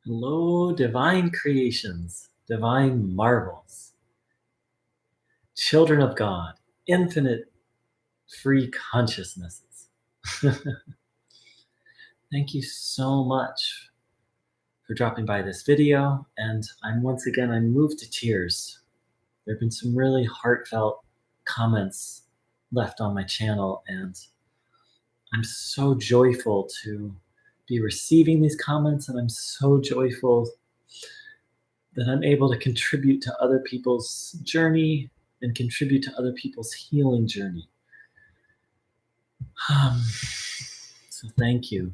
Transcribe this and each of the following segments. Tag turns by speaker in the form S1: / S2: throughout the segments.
S1: Hello, divine creations, divine marvels, children of God, infinite free consciousnesses. Thank you so much for dropping by this video. And I'm moved to tears. There have been some really heartfelt comments left on my channel, and I'm so joyful to be receiving these comments, and I'm so joyful that I'm able to contribute to other people's journey and contribute to other people's healing journey. So thank you.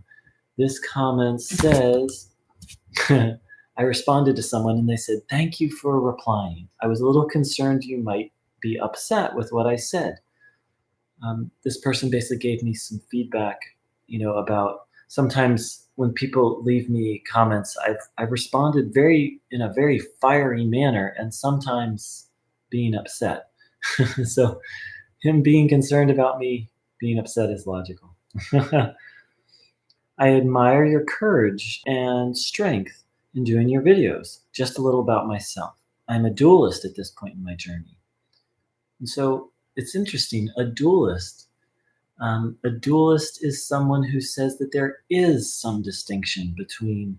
S1: This comment says, I responded to someone and they said, thank you for replying. I was a little concerned you might be upset with what I said. This person basically gave me some feedback, about sometimes when people leave me comments, I've responded in a very fiery manner, and sometimes being upset. So him being concerned about me being upset is logical. I admire your courage and strength in doing your videos. Just a little about myself. I'm a dualist at this point in my journey. And so it's interesting, a dualist is someone who says that there is some distinction between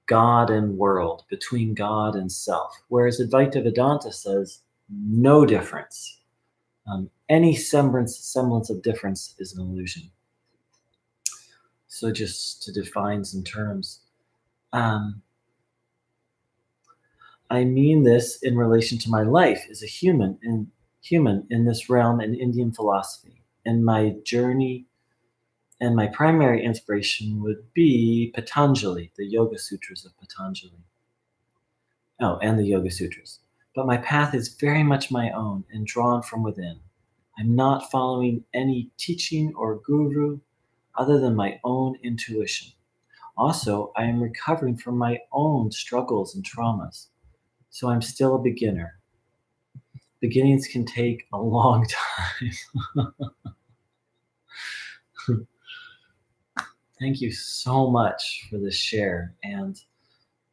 S1: God and world, between God and self, whereas Advaita Vedanta says no difference. Any semblance of difference is an illusion. So just to define some terms, I mean this in relation to my life as a human in this realm in Indian philosophy. And my journey and my primary inspiration would be Patanjali, the Yoga Sutras of Patanjali. Oh, and the Yoga Sutras. But my path is very much my own and drawn from within. I'm not following any teaching or guru other than my own intuition. Also, I am recovering from my own struggles and traumas, so I'm still a beginner. Beginnings can take a long time. Thank you so much for this share. And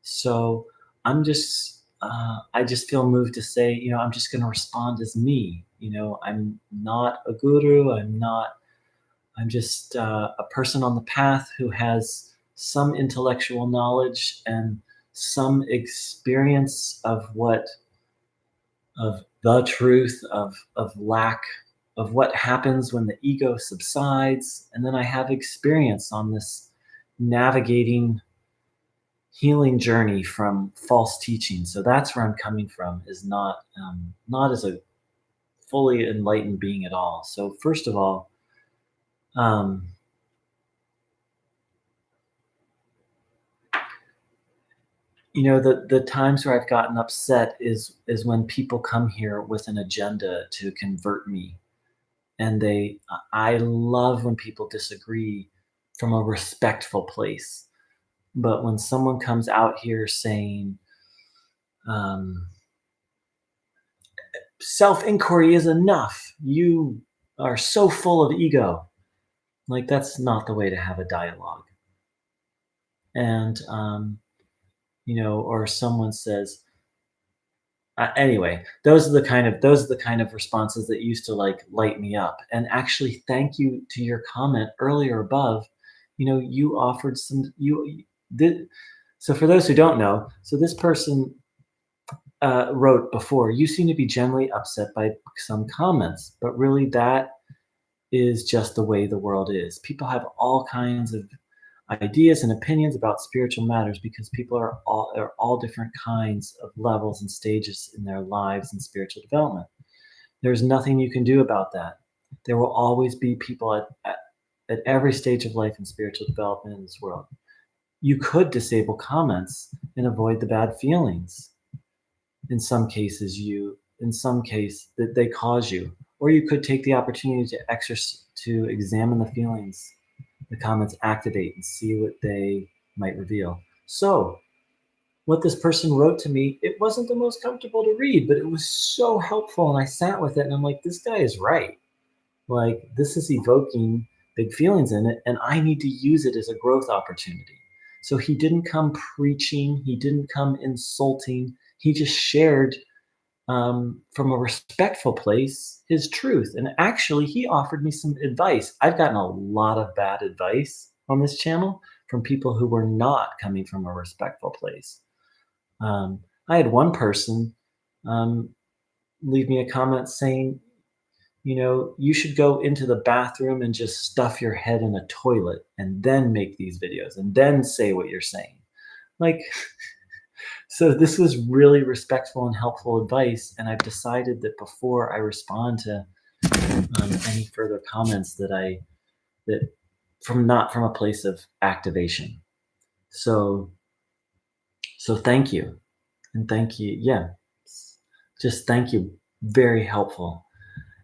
S1: so I just feel moved to say, I'm just going to respond as me. I'm not a guru. I'm just a person on the path who has some intellectual knowledge and some experience of the truth, of lack, of what happens when the ego subsides. And then I have experience on this navigating healing journey from false teaching. So that's where I'm coming from, is not as a fully enlightened being at all. So first of all, the times where I've gotten upset is when people come here with an agenda to convert me. And I love when people disagree from a respectful place. But when someone comes out here saying, self-inquiry is enough, you are so full of ego, like, that's not the way to have a dialogue. And or someone says, anyway, those are the kind of responses that used to light me up. And actually, thank you to your comment earlier above. You offered some so for those who don't know, so this person wrote before, you seem to be generally upset by some comments, but really that is just the way the world is. People have all kinds of ideas and opinions about spiritual matters because people are all different kinds of levels and stages in their lives and spiritual development. There's nothing you can do about that. There will always be people at every stage of life and spiritual development in this world. You could disable comments and avoid the bad feelings. In some cases that they cause you, or you could take the opportunity to examine the feelings the comments activate and see what they might reveal. So what this person wrote to me, it wasn't the most comfortable to read, but it was so helpful. And I sat with it and I'm like, this guy is right. Like, this is evoking big feelings in it, and I need to use it as a growth opportunity. So he didn't come preaching, he didn't come insulting, he just shared from a respectful place his truth. And actually, he offered me some advice. I've gotten a lot of bad advice on this channel from people who were not coming from a respectful place. I had one person um, leave me a comment saying, you should go into the bathroom and just stuff your head in a toilet and then make these videos and then say what you're saying. Like, so this was really respectful and helpful advice. And I've decided that before I respond to any further comments that not from a place of activation. So thank you. And thank you. Yeah. Just thank you. Very helpful.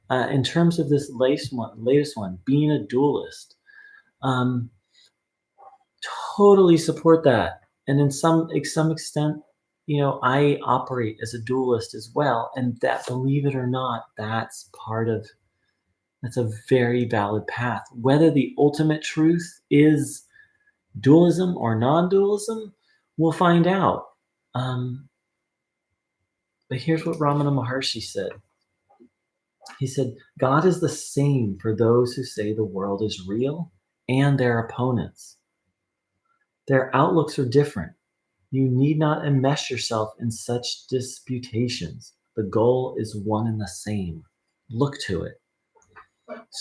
S1: In terms of this latest one, being a dualist, um, totally support that. And in some extent, I operate as a dualist as well. And that, believe it or not, that's a very valid path. Whether the ultimate truth is dualism or non-dualism, we'll find out. But here's what Ramana Maharshi said. He said, God is the same for those who say the world is real and their opponents. Their outlooks are different. You need not enmesh yourself in such disputations. The goal is one and the same. Look to it.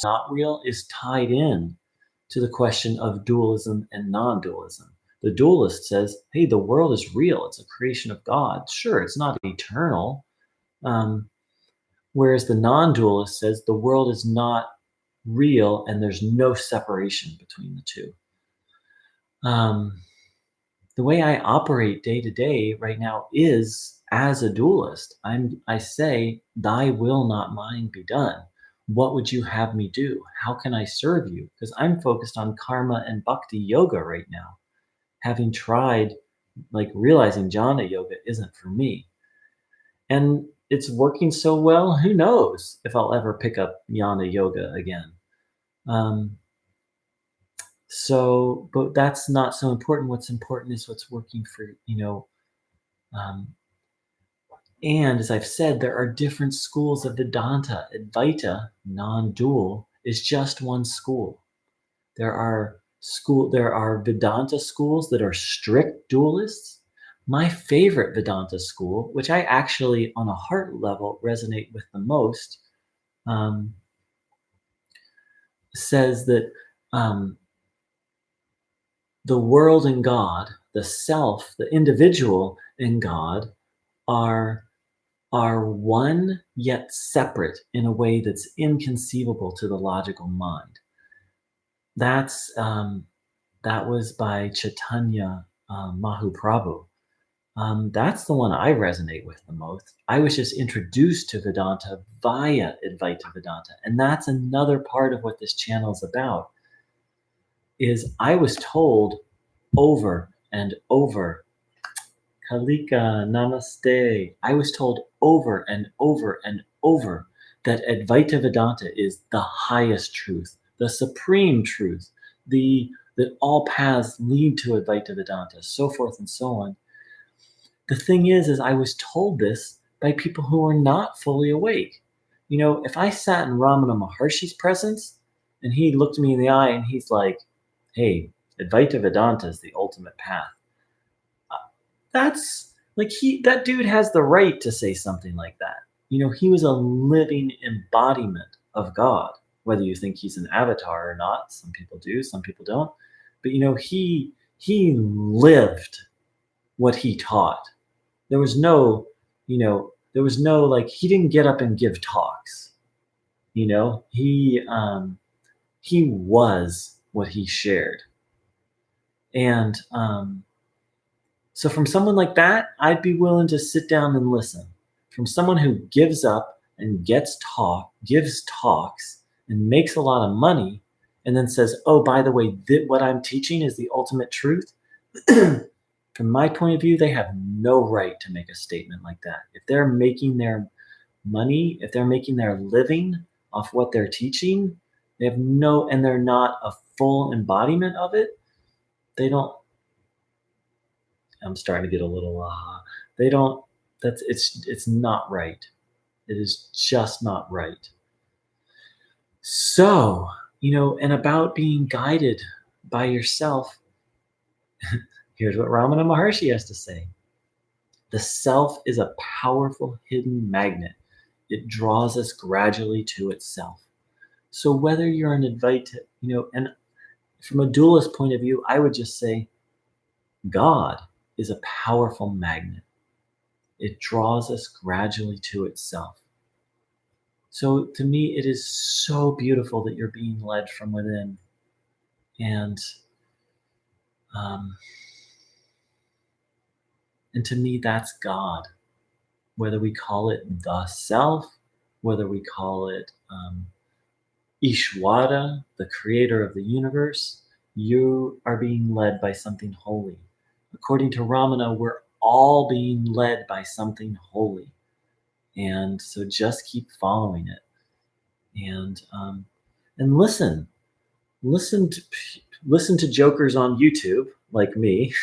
S1: Not real is tied in to the question of dualism and non-dualism. The dualist says, hey, the world is real. It's a creation of God. Sure, it's not eternal. Whereas the non-dualist says the world is not real and there's no separation between the two. The way I operate day to day right now is as a dualist. I say, thy will, not mine, be done. What would you have me do? How can I serve you? Because I'm focused on karma and bhakti yoga right now. Having tried, realizing jhana yoga isn't for me. And it's working so well, who knows if I'll ever pick up jnana yoga again. But that's not so important. What's important is what's working for, and as I've said, there are different schools of Vedanta. Advaita, non-dual, is just one school. There are Vedanta schools that are strict dualists. My favorite Vedanta school, which I actually on a heart level resonate with the most, says that the world and God, the self, the individual and God are one yet separate in a way that's inconceivable to the logical mind. That was by Chaitanya Mahaprabhu. That's the one I resonate with the most. I was just introduced to Vedanta via Advaita Vedanta, and that's another part of what this channel is about. Is I was told over and over, Kalika, namaste. I was told over and over and over that Advaita Vedanta is the highest truth, the supreme truth, that all paths lead to Advaita Vedanta, so forth and so on. The thing is I was told this by people who are not fully awake. If I sat in Ramana Maharshi's presence and he looked me in the eye and he's like, hey, Advaita Vedanta is the ultimate path. That's that dude has the right to say something like that. He was a living embodiment of God, whether you think he's an avatar or not. Some people do, some people don't. But he lived what he taught. There was no, he didn't get up and give talks. He was what he shared. And so from someone like that, I'd be willing to sit down and listen. From someone who gives up and gives talks and makes a lot of money and then says, oh, by the way, what I'm teaching is the ultimate truth. From my point of view, they have no right to make a statement like that. If they're making their money, if they're making their living off what they're teaching, and they're not a full embodiment of it, they don't, I'm starting to get a little they don't that's it's not right. It is just not right. So, and about being guided by yourself, here's what Ramana Maharshi has to say. The self is a powerful hidden magnet. It draws us gradually to itself. So whether you're an Advaita, and from a dualist point of view, I would just say God is a powerful magnet. It draws us gradually to itself. So to me, it is so beautiful that you're being led from within. And um, and to me, that's God. Whether we call it the self, whether we call it Ishwara, the creator of the universe, you are being led by something holy. According to Ramana, we're all being led by something holy. And so just keep following it. And listen to listen to jokers on YouTube like me,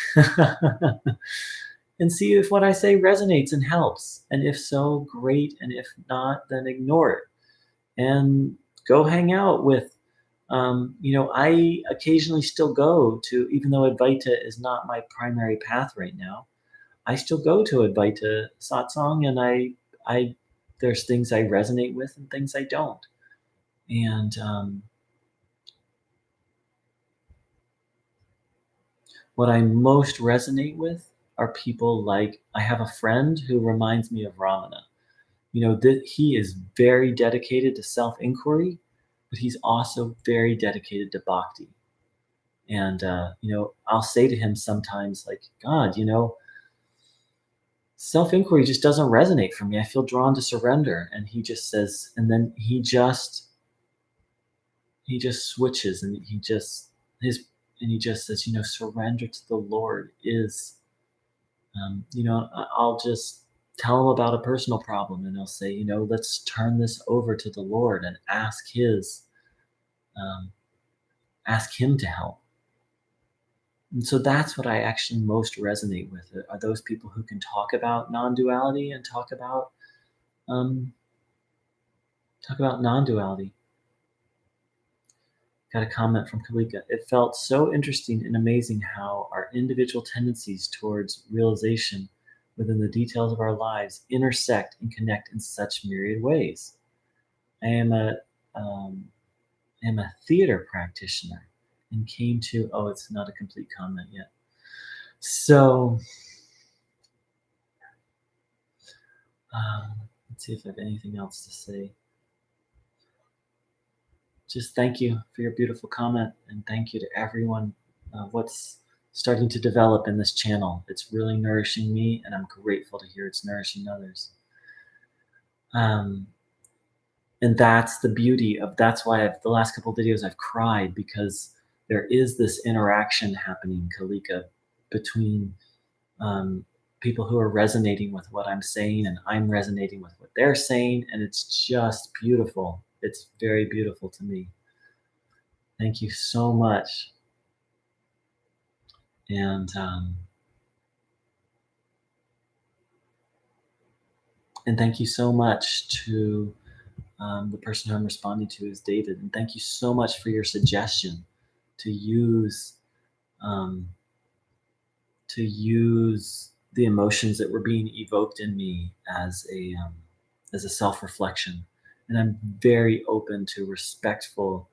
S1: and see if what I say resonates and helps. And if so, great. And if not, then ignore it and go hang out with. I occasionally still go to, even though Advaita is not my primary path right now, I still go to Advaita satsang, and I there's things I resonate with and things I don't. And what I most resonate with are people like, I have a friend who reminds me of Ramana. That he is very dedicated to self inquiry, but he's also very dedicated to bhakti. And I'll say to him sometimes, like, God, self inquiry just doesn't resonate for me. I feel drawn to surrender. And he just says, and then he just switches, and he just says, surrender to the Lord is, I'll just tell him about a personal problem, and he'll say, let's turn this over to the Lord and um, ask him to help. And so that's what I actually most resonate with, are those people who can talk about non-duality and um, talk about non-duality. Got a comment from Kalika. It felt so interesting and amazing how our individual tendencies towards realization within the details of our lives intersect and connect in such myriad ways. I um, am a theater practitioner and came to, oh, it's not a complete comment yet. So let's see if I have anything else to say. Just thank you for your beautiful comment, and thank you to everyone. What's starting to develop in this channel. It's really nourishing me, and I'm grateful to hear it's nourishing others. And that's the beauty of, that's why the last couple of videos I've cried, because there is this interaction happening, Kalika, between people who are resonating with what I'm saying, and I'm resonating with what they're saying, and it's just beautiful. It's very beautiful to me. Thank you so much. And thank you so much to the person who I'm responding to is David. And thank you so much for your suggestion to use um, the emotions that were being evoked in me as a self-reflection. And I'm very open to respectful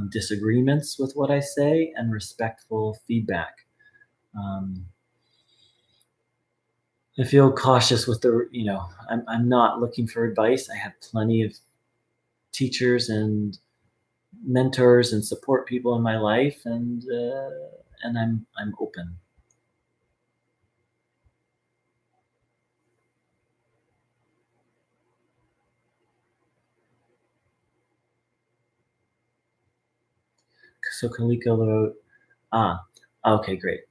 S1: disagreements with what I say and respectful feedback. I feel cautious with I'm not looking for advice. I have plenty of teachers and mentors and support people in my life, and I'm open. So Kalika wrote, okay, great.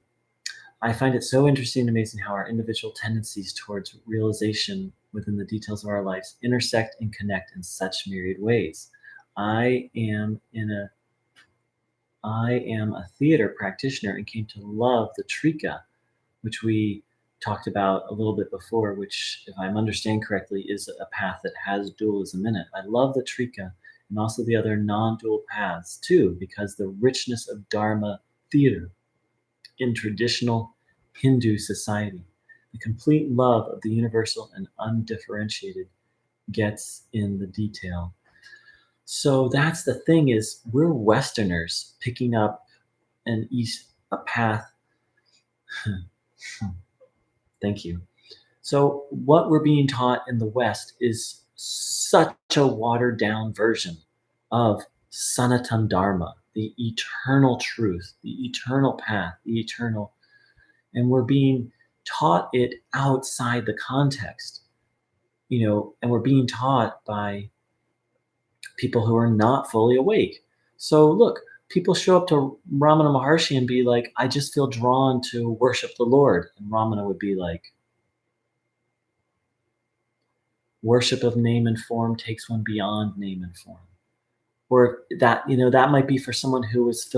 S1: I find it so interesting and amazing how our individual tendencies towards realization within the details of our lives intersect and connect in such myriad ways. I am a theater practitioner and came to love the trika which we talked about a little bit before, which, if I'm understanding correctly, is a path that has dualism in it. I love the Trika and also the other non dual paths too, because the richness of Dharma theater in traditional Hindu society, the complete love of the universal and undifferentiated gets in the detail. So that's the thing is we're Westerners picking up a path. Thank you. So what we're being taught in the West is such a watered down version of Sanatan Dharma, the eternal truth, the eternal path, the eternal, and we're being taught it outside the context, and we're being taught by people who are not fully awake. So look, people show up to Ramana Maharshi and be like, I just feel drawn to worship the Lord. And Ramana would be like, worship of name and form takes one beyond name and form. Or that might be for someone who was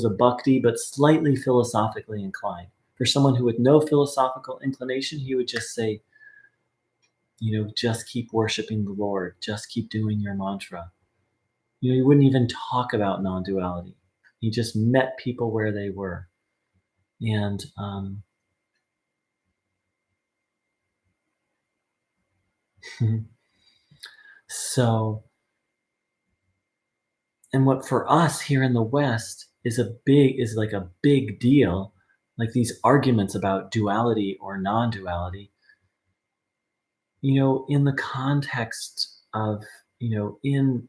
S1: a bhakti, but slightly philosophically inclined. For someone who with no philosophical inclination, he would just say, just keep worshiping the Lord, just keep doing your mantra. He wouldn't even talk about non-duality. He just met people where they were. And so, and what for us here in the West is like a big deal, like these arguments about duality or non-duality, in the context of, in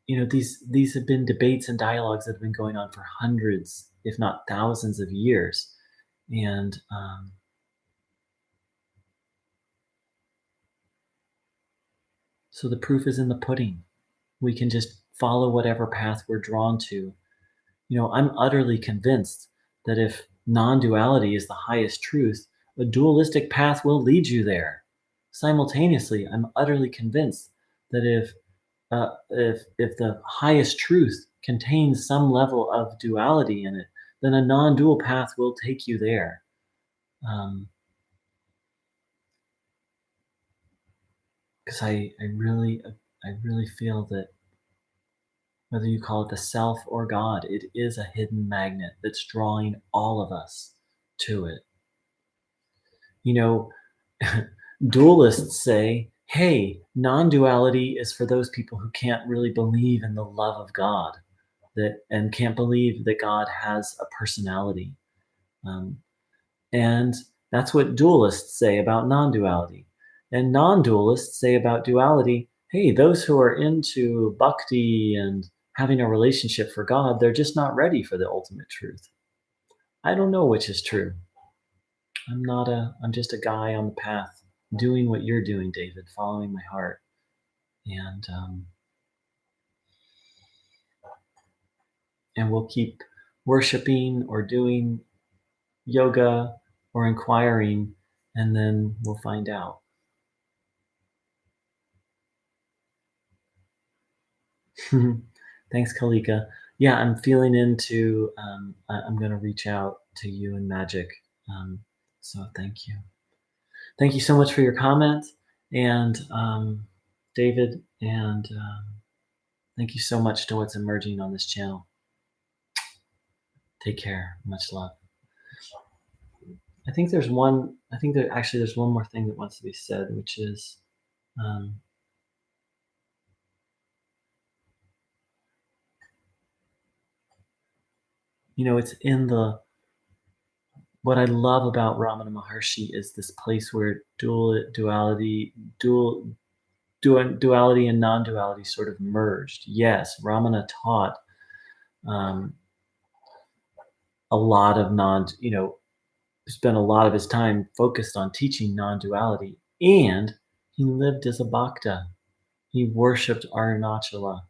S1: these have been debates and dialogues that have been going on for hundreds, if not thousands of years. And so the proof is in the pudding. We can just follow whatever path we're drawn to. I'm utterly convinced that if non duality is the highest truth, a dualistic path will lead you there. Simultaneously, I'm utterly convinced that if the highest truth contains some level of duality in it, then a non dual path will take you there. Because I really feel that whether you call it the self or God, it is a hidden magnet that's drawing all of us to it. You know, dualists say, hey, non duality is for those people who can't really believe in the love of God and can't believe that God has a personality. Um, and that's what dualists say about non duality. And non dualists say about duality, hey, those who are into bhakti and having a relationship for God, they're just not ready for the ultimate truth. I don't know which is true. I'm just a guy on the path doing what you're doing, David, following my heart. And we'll keep worshiping or doing yoga or inquiring, and then we'll find out. Thanks, Kalika. Yeah, I'm feeling into. I'm going to reach out to you in magic. So thank you. Thank you so much for your comment, and David, and thank you so much to what's emerging on this channel. Take care. Much love. I think there's one. I think that actually there's one more thing that wants to be said, which is. Um, it's in the what I love about Ramana Maharshi is this place where duality and non-duality sort of merged. Yes, Ramana taught um, a lot of spent a lot of his time focused on teaching non-duality, and he lived as a bhakta. He worshipped Arunachala.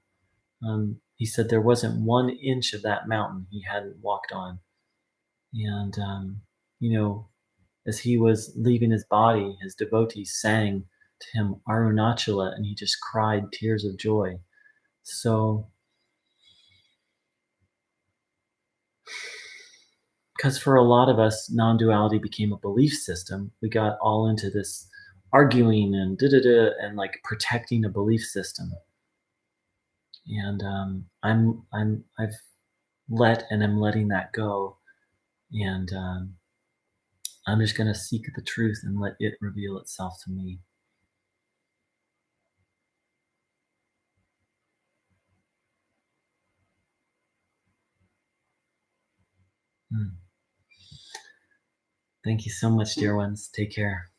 S1: He said there wasn't 1 inch of that mountain he hadn't walked on, and you know as he was leaving his body, his devotees sang to him Arunachala, and he just cried tears of joy. So, because for a lot of us, non-duality became a belief system. We got all into this arguing and da da da and like protecting a belief system. And I've let and I'm letting that go. And I'm just going to seek the truth and let it reveal itself to me. Mm. Thank you so much, dear ones. Take care.